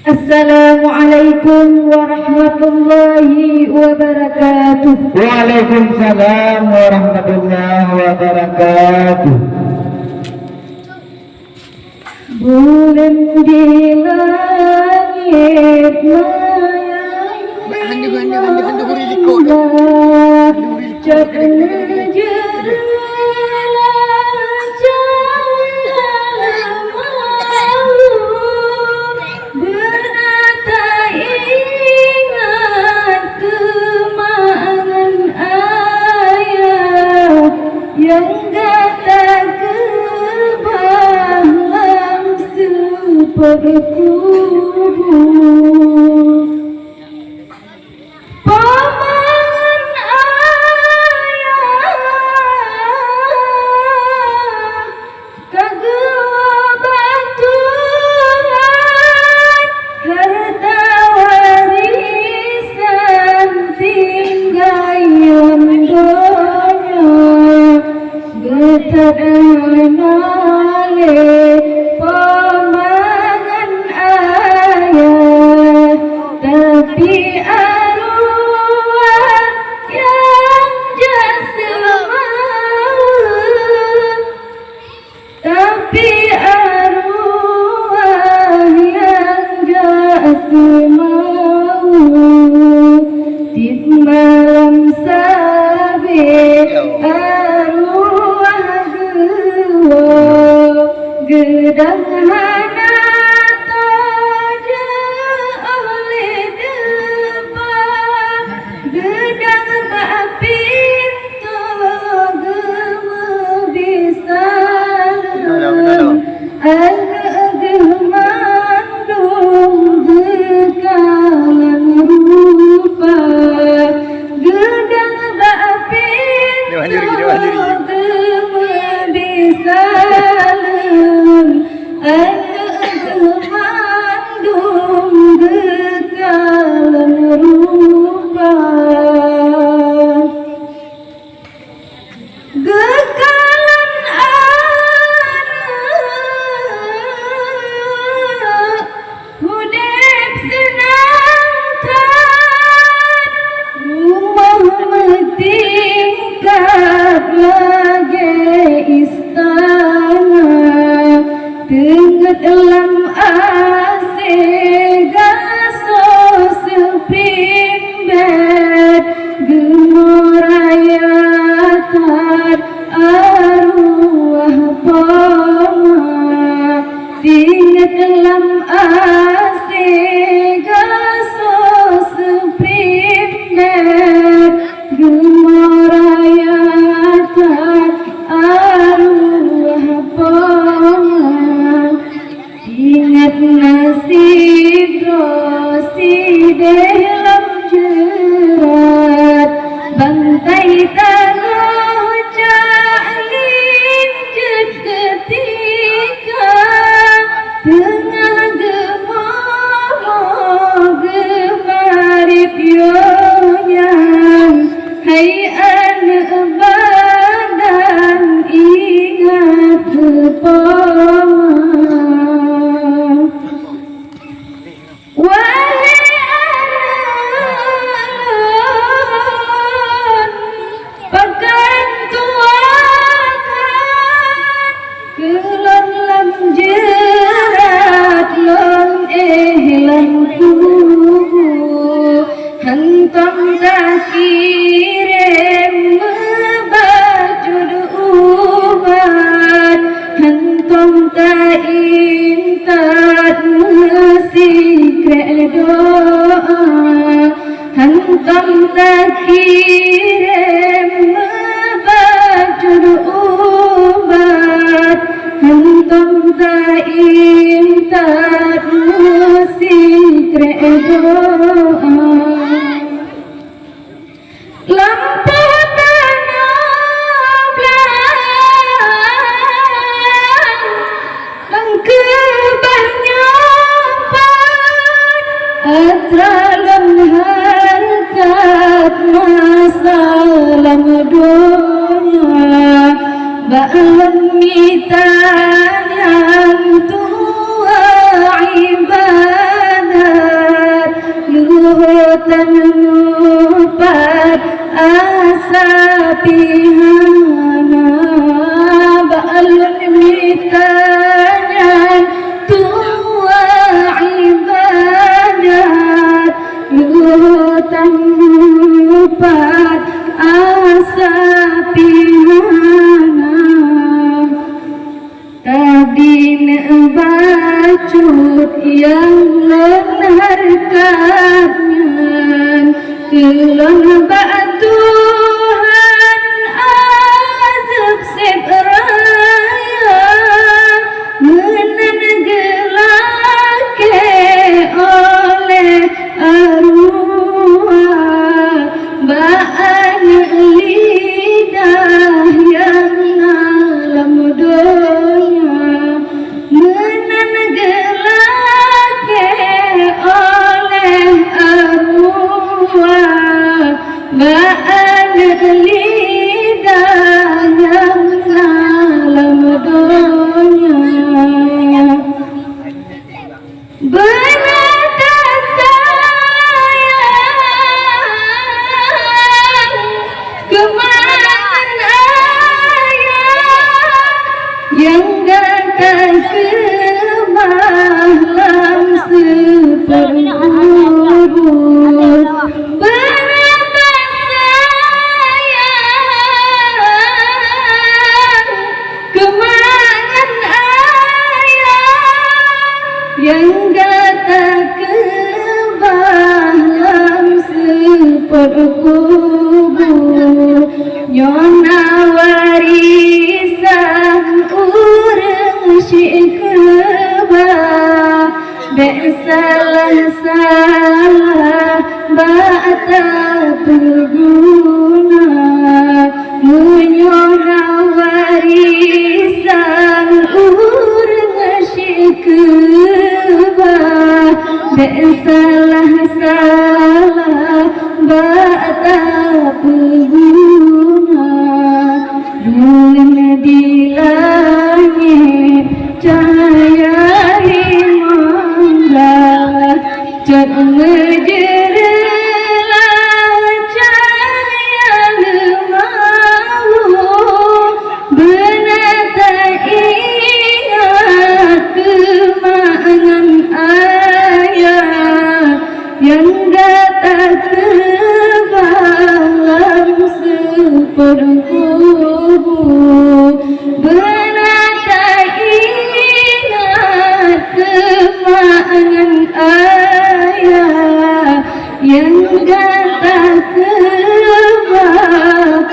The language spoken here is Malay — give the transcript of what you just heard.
Assalamualaikum warahmatullahi wabarakatuh. Waalaikumsalam warahmatullahi wabarakatuh. Bulan di langit yang kata kebalang seperti pamangan ayah kagum Tuhan harta warisan tinggal yang Getarnale pamangan ayah, tapi arwah yang jasmani, tapi arwah yang jasmani di malam sabit gedang hana toja oleh depan gedang bak pintu gemebisan gemandung gekalan rupa gedang bak pintu gemebisan gemandung gekalan rupa gekalan anak hudep senangkan rumah metingkat lagi istana Tengah dalam asing gasos pimbet gemorayatan arwah pama Tengah dalam asing gasos pimbet gemorayatan arwah pama Ingat nasib rosi dalam jerat bantai tanah jalim ketika tengah gemarip yonyang hai anak badan ingat kepala Hantam tak kirim membajud ubat Hantam tak intat mesikre doa Hantam tak kirim membajud ubat Hantam tak intat mesikre doa Lampu tanah belang Langkebanyakan Atralam harkat masalah dunia Ba'alam mitan yang tua ibadah sapihana balun mitanyan tua ibadat lutan mupat asapihana tabin bacut yang lenarkannya kelon batuhan azab sebraya menenggelake oleh arwah baan lidah yang alam donya menenggelake oleh arwah baan lidah yang alam donya benata sayang kemana ayah yang datang ke malam sepergubur benata sayang kemana ayah yang datang ke malam sepergubur nyona warisan urang syikba dek salah-salah bata berguna menyona warisan urang syikba dek salah-salah bata berguna bulan di langit cahaya himanglah jangan menjerelah cahaya lemalu benata ingat kemangan ayah yang datang ke malam sepergubur benata ingat kemangan ayah yang datang ke malam